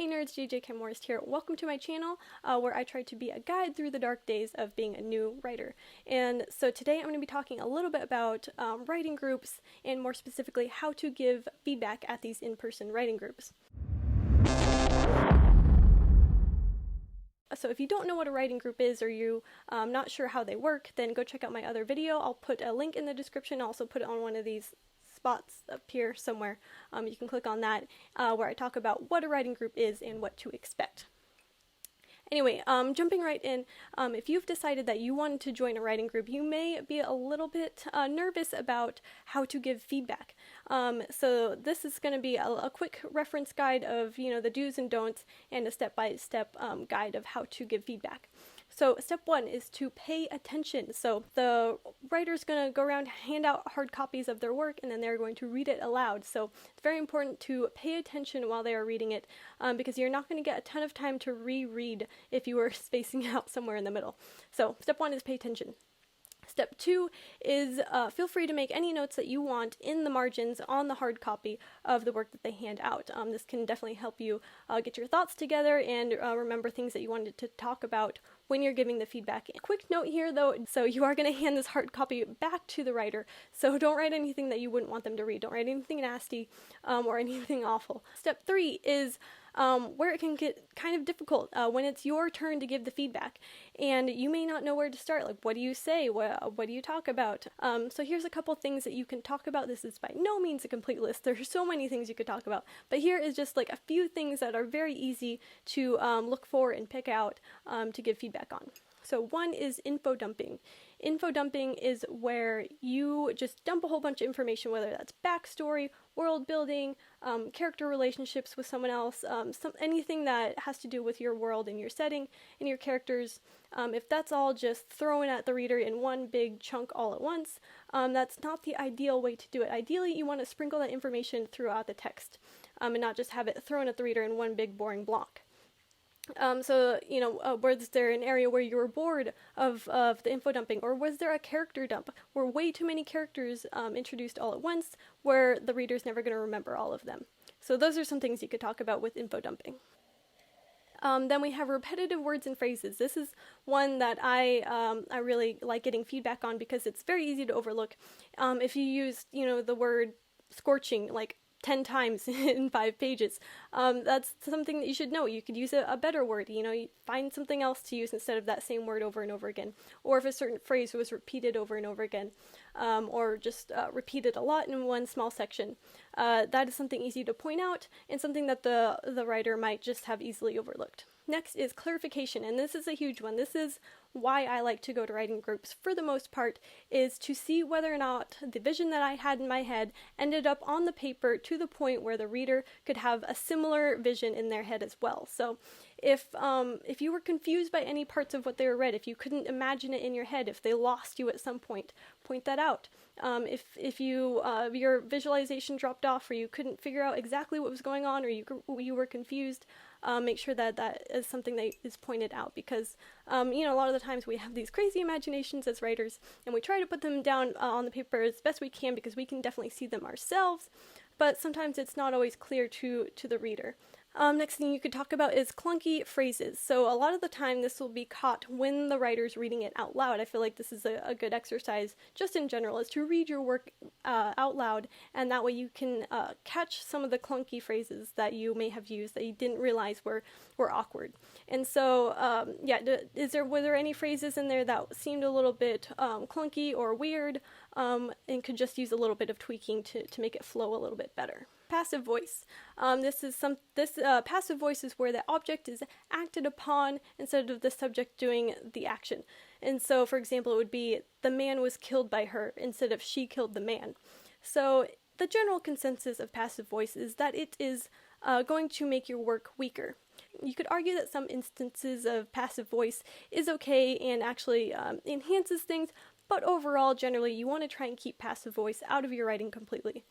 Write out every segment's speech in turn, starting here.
Hey nerds, JJ Morris here. Welcome to my channel where I try to be a guide through the dark days of being a new writer. And so today I'm going to be talking a little bit about writing groups and more specifically how to give feedback at these in-person writing groups. So if you don't know what a writing group is or you're not sure how they work, then go check out my other video. I'll put a link in the description. I'll also put it on one of these spots up here somewhere. You can click on that where I talk about what a writing group is and what to expect. Anyway, jumping right in, if you've decided that you wanted to join a writing group, you may be a little bit nervous about how to give feedback. So this is going to be a quick reference guide of, the do's and don'ts and a step-by-step guide of how to give feedback. So step one is to pay attention. So the writer's going to go around, hand out hard copies of their work, and then they're going to read it aloud. So it's very important to pay attention while they are reading it because you're not going to get a ton of time to reread if you were spacing out somewhere in the middle. So step one is pay attention. Step two is feel free to make any notes that you want in the margins on the hard copy of the work that they hand out. This can definitely help you get your thoughts together and remember things that you wanted to talk about when you're giving the feedback. A quick note here though, so you are going to hand this hard copy back to the writer, so don't write anything that you wouldn't want them to read. Don't write anything nasty or anything awful. Step three is where it can get kind of difficult when it's your turn to give the feedback and you may not know where to start. Like, what do you say? What do you talk about? So here's a couple things that you can talk about. This is by no means a complete list. There's so many things you could talk about, but here is just like a few things that are very easy to look for and pick out to give feedback on. So one is info dumping. Info dumping is where you just dump a whole bunch of information, whether that's backstory, world building, character relationships with someone else, anything that has to do with your world and your setting and your characters. If that's all just thrown at the reader in one big chunk all at once, that's not the ideal way to do it. Ideally, you want to sprinkle that information throughout the text and not just have it thrown at the reader in one big boring block. Was there an area where you were bored of the info dumping, or was there a character dump? Were way too many characters introduced all at once where the reader's never going to remember all of them? So those are some things you could talk about with info dumping. Then we have repetitive words and phrases. This is one that I really like getting feedback on because it's very easy to overlook. If you use, the word scorching, like 10 times in 5 pages. That's something that you should know. You could use a better word, you find something else to use instead of that same word over and over again. Or if a certain phrase was repeated over and over again, or just repeated a lot in one small section. That is something easy to point out and something that the writer might just have easily overlooked. Next is clarification, and this is a huge one. This is why I like to go to writing groups for the most part, is to see whether or not the vision that I had in my head ended up on the paper to the point where the reader could have a similar vision in their head as well. So if you were confused by any parts of what they read, if you couldn't imagine it in your head, if they lost you at some point, point that out. If your visualization dropped off or you couldn't figure out exactly what was going on or you were confused, make sure that is something that is pointed out because, a lot of the times we have these crazy imaginations as writers and we try to put them down on the paper as best we can because we can definitely see them ourselves, but sometimes it's not always clear to the reader. Next thing you could talk about is clunky phrases. So a lot of the time this will be caught when the writer's reading it out loud. I feel like this is a good exercise just in general, is to read your work out loud, and that way you can catch some of the clunky phrases that you may have used that you didn't realize were awkward. And so, were there any phrases in there that seemed a little bit clunky or weird and could just use a little bit of tweaking to make it flow a little bit better? Passive voice. Passive voice is where the object is acted upon instead of the subject doing the action. And so, for example, it would be the man was killed by her instead of she killed the man. So the general consensus of passive voice is that it is going to make your work weaker. You could argue that some instances of passive voice is okay and actually enhances things, but overall, generally, you want to try and keep passive voice out of your writing completely.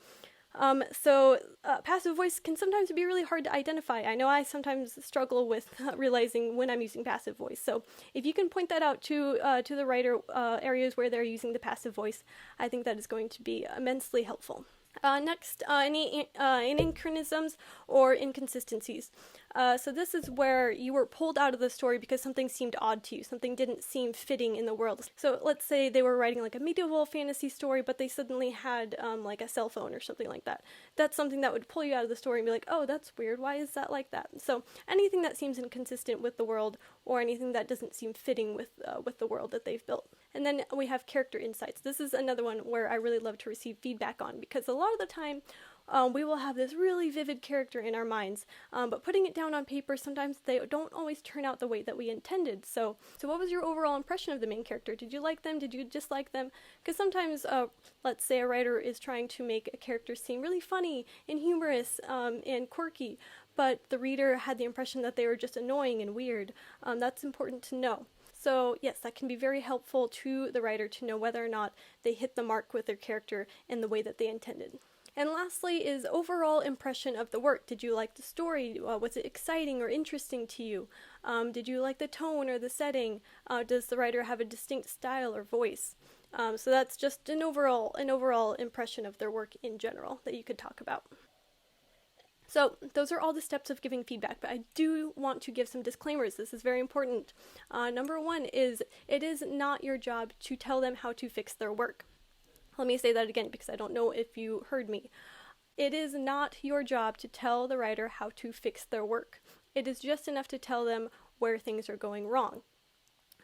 Passive voice can sometimes be really hard to identify. I know I sometimes struggle with realizing when I'm using passive voice. So if you can point that out to the writer, areas where they're using the passive voice, I think that is going to be immensely helpful. Next, any anachronisms or inconsistencies. So this is where you were pulled out of the story because something seemed odd to you, something didn't seem fitting in the world. So let's say they were writing like a medieval fantasy story, but they suddenly had like a cell phone or something like that. That's something that would pull you out of the story and be like, oh, that's weird, why is that like that? So anything that seems inconsistent with the world, or anything that doesn't seem fitting with the world that they've built. And then we have character insights. This is another one where I really love to receive feedback on, because a lot of the time we will have this really vivid character in our minds, but putting it down on paper, sometimes they don't always turn out the way that we intended. So what was your overall impression of the main character? Did you like them? Did you dislike them? Because sometimes, let's say a writer is trying to make a character seem really funny and humorous and quirky, but the reader had the impression that they were just annoying and weird. That's important to know. So yes, that can be very helpful to the writer to know whether or not they hit the mark with their character in the way that they intended. And lastly is overall impression of the work. Did you like the story? Was it exciting or interesting to you? Did you like the tone or the setting? Does the writer have a distinct style or voice? So that's just an overall impression of their work in general that you could talk about. So those are all the steps of giving feedback, but I do want to give some disclaimers. This is very important. Number one is it is not your job to tell them how to fix their work. Let me say that again because I don't know if you heard me. It is not your job to tell the writer how to fix their work. It is just enough to tell them where things are going wrong.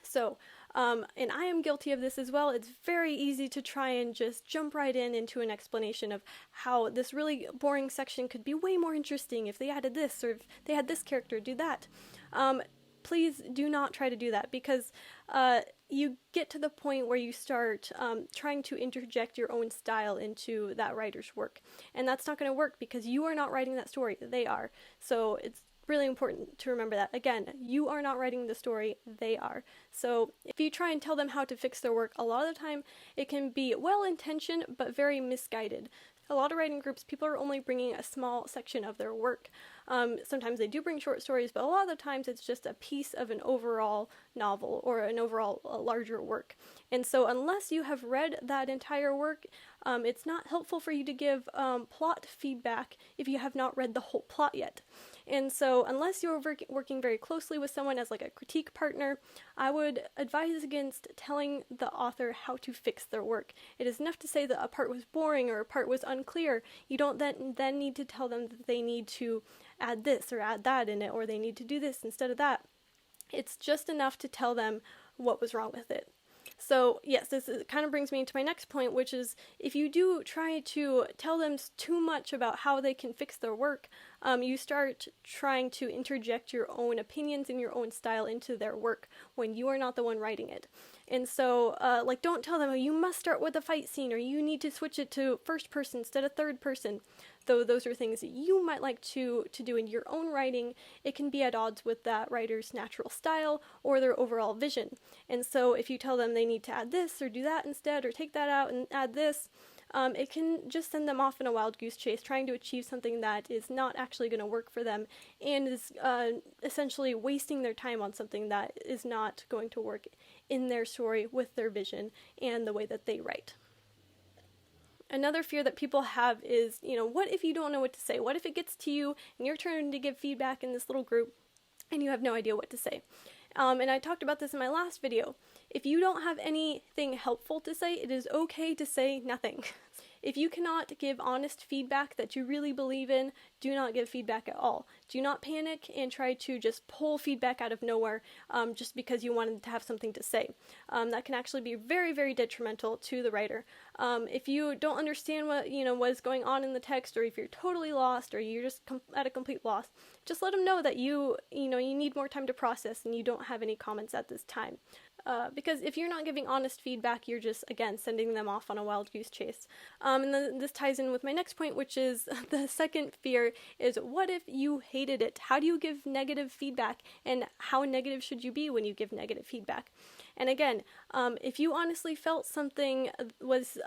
So, and I am guilty of this as well. It's very easy to try and just jump right into an explanation of how this really boring section could be way more interesting if they added this, or if they had this character do that. Please do not try to do that, because you get to the point where you start trying to interject your own style into that writer's work. And that's not going to work because you are not writing that story, they are. So it's really important to remember that. Again, you are not writing the story, they are. So if you try and tell them how to fix their work, a lot of the time it can be well-intentioned but very misguided. A lot of writing groups, people are only bringing a small section of their work. Sometimes they do bring short stories, but a lot of the times it's just a piece of an overall novel or an overall larger work. And so unless you have read that entire work, it's not helpful for you to give plot feedback if you have not read the whole plot yet. And so unless you're working very closely with someone as like a critique partner, I would advise against telling the author how to fix their work. It is enough to say that a part was boring or a part was unclear. You don't then need to tell them that they need to add this or add that in it, or they need to do this instead of that. It's just enough to tell them what was wrong with it. So yes, this kind of brings me to my next point, which is if you do try to tell them too much about how they can fix their work, you start trying to interject your own opinions and your own style into their work when you are not the one writing it. And so, like, don't tell them, oh, you must start with a fight scene, or you need to switch it to first person instead of third person. Though those are things that you might like to do in your own writing, it can be at odds with that writer's natural style or their overall vision. And so if you tell them they need to add this or do that instead, or take that out and add this, it can just send them off in a wild goose chase trying to achieve something that is not actually going to work for them, and is essentially wasting their time on something that is not going to work in their story with their vision and the way that they write. Another fear that people have is, what if you don't know what to say? What if it gets to you and your turn to give feedback in this little group and you have no idea what to say? And I talked about this in my last video. If you don't have anything helpful to say, it is okay to say nothing. If you cannot give honest feedback that you really believe in, do not give feedback at all. Do not panic and try to just pull feedback out of nowhere just because you wanted to have something to say. That can actually be very, very detrimental to the writer. If you don't understand what is going on in the text, or if you're totally lost, or you're just at a complete loss, just let them know that you need more time to process and you don't have any comments at this time. Because if you're not giving honest feedback, you're just, again, sending them off on a wild goose chase. And then this ties in with my next point, which is the second fear is, what if you hated it? How do you give negative feedback, and how negative should you be when you give negative feedback? And again, if you honestly felt something was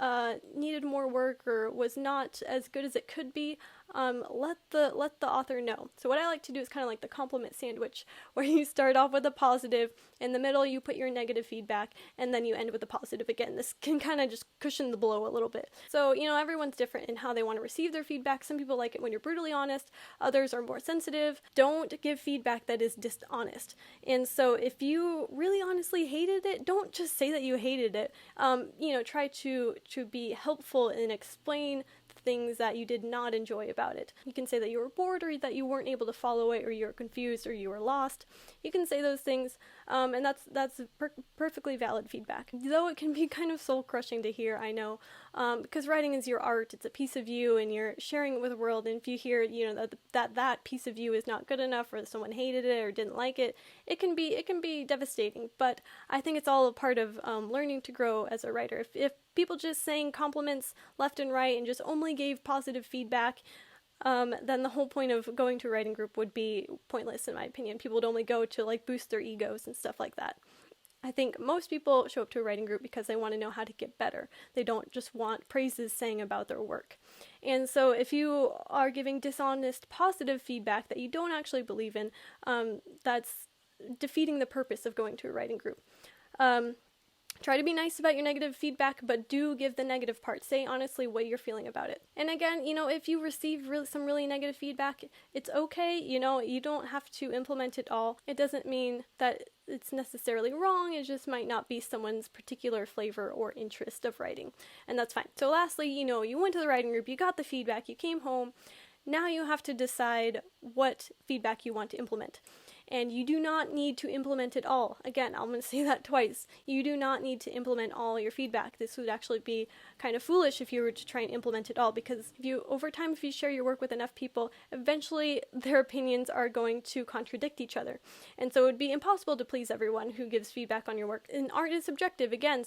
needed more work or was not as good as it could be, let the author know. So what I like to do is kind of like the compliment sandwich, where you start off with a positive, in the middle you put your negative feedback, and then you end with a positive again. This can kind of just cushion the blow a little bit. So, everyone's different in how they want to receive their feedback. Some people like it when you're brutally honest, others are more sensitive. Don't give feedback that is dishonest. And so if you really honestly hated it, don't just say that you hated it. Try to be helpful and explain things that you did not enjoy about it. You can say that you were bored, or that you weren't able to follow it, or you were confused, or you were lost. You can say those things, and that's perfectly valid feedback. Though it can be kind of soul-crushing to hear, I know, because writing is your art. It's a piece of you, and you're sharing it with the world. And if you hear, that piece of you is not good enough, or that someone hated it or didn't like it, it can be devastating. But I think it's all a part of learning to grow as a writer. If people just saying compliments left and right and just only gave positive feedback, then the whole point of going to a writing group would be pointless, in my opinion. People would only go to like boost their egos and stuff like that. I think most people show up to a writing group because they want to know how to get better. They don't just want praises saying about their work. And so if you are giving dishonest positive feedback that you don't actually believe in, that's defeating the purpose of going to a writing group. Try to be nice about your negative feedback, but do give the negative part. Say honestly what you're feeling about it. And again, if you receive some really negative feedback, it's okay. You don't have to implement it all. It doesn't mean that it's necessarily wrong. It just might not be someone's particular flavor or interest of writing. And that's fine. So lastly, you went to the writing group, you got the feedback, you came home. Now you have to decide what feedback you want to implement. And you do not need to implement it all. Again, I'm going to say that twice. You do not need to implement all your feedback. This would actually be kind of foolish if you were to try and implement it all, because over time, if you share your work with enough people, eventually their opinions are going to contradict each other. And so it would be impossible to please everyone who gives feedback on your work. And art is subjective. Again,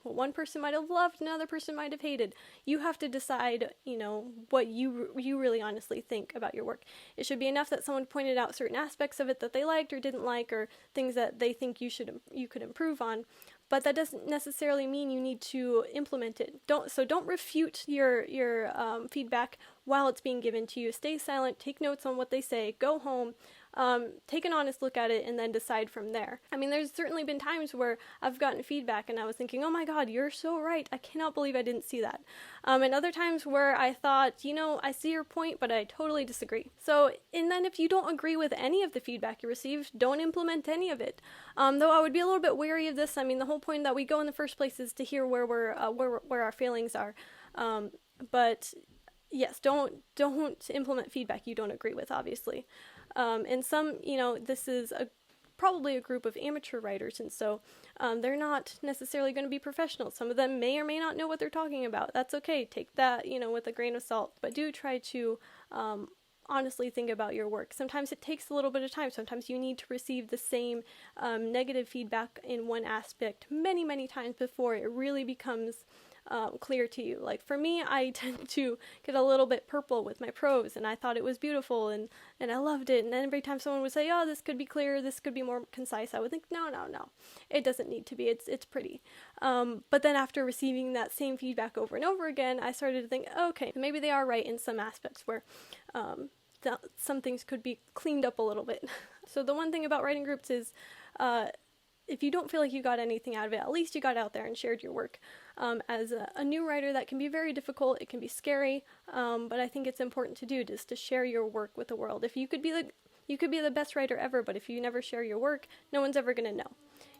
one person might have loved, another person might have hated. You have to decide, what you really honestly think about your work. It should be enough that someone pointed out certain aspects of it that they liked or didn't like, or things that they think you could improve on. But that doesn't necessarily mean you need to implement it. Don't refute your feedback while it's being given to you. Stay silent, take notes on what they say, go home, take an honest look at it, and then decide from there. I mean, there's certainly been times where I've gotten feedback and I was thinking, oh my god, you're so right, I cannot believe I didn't see that. And other times where I thought, I see your point, but I totally disagree. And then if you don't agree with any of the feedback you received, don't implement any of it. Though I would be a little bit wary of this. I mean, the whole point that we go in the first place is to hear where our failings are. But yes, don't implement feedback you don't agree with, obviously. And some, this is probably a group of amateur writers, and so they're not necessarily going to be professionals. Some of them may or may not know what they're talking about. That's okay. Take that, with a grain of salt. But do try to honestly think about your work. Sometimes it takes a little bit of time. Sometimes you need to receive the same negative feedback in one aspect many, many times before it really becomes clear to you. Like for me, I tend to get a little bit purple with my prose, and I thought it was beautiful and I loved it. And then every time someone would say, oh, this could be clearer, this could be more concise, I would think, no, it doesn't need to be. It's pretty. But then after receiving that same feedback over and over again, I started to think, okay, maybe they are right in some aspects where some things could be cleaned up a little bit. So the one thing about writing groups is if you don't feel like you got anything out of it, at least you got out there and shared your work. As a new writer, that can be very difficult. It can be scary, but I think it's important to do, just to share your work with the world. If you could be the best writer ever, but if you never share your work, no one's ever going to know.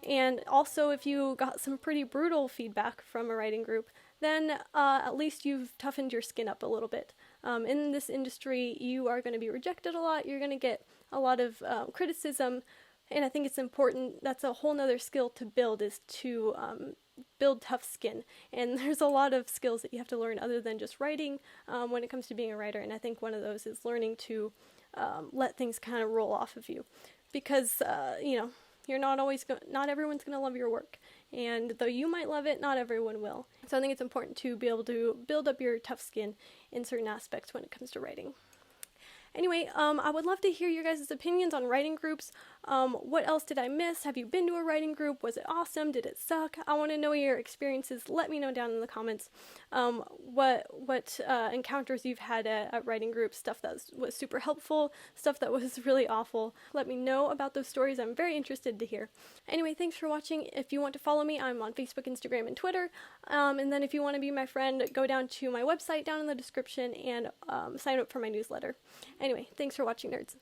And also, if you got some pretty brutal feedback from a writing group, then at least you've toughened your skin up a little bit. In this industry, you are going to be rejected a lot. You're going to get a lot of criticism. And I think it's important, that's a whole nother skill to build, is to build tough skin. And there's a lot of skills that you have to learn other than just writing when it comes to being a writer. And I think one of those is learning to let things kind of roll off of you. Because, you're not everyone's going to love your work. And though you might love it, not everyone will. So I think it's important to be able to build up your tough skin in certain aspects when it comes to writing. Anyway, I would love to hear your guys' opinions on writing groups. What else did I miss? Have you been to a writing group? Was it awesome? Did it suck? I want to know your experiences. Let me know down in the comments what encounters you've had at writing groups, stuff that was super helpful, stuff that was really awful. Let me know about those stories. I'm very interested to hear. Anyway, thanks for watching. If you want to follow me, I'm on Facebook, Instagram, and Twitter. And then if you want to be my friend, go down to my website down in the description and sign up for my newsletter. Anyway, thanks for watching, nerds.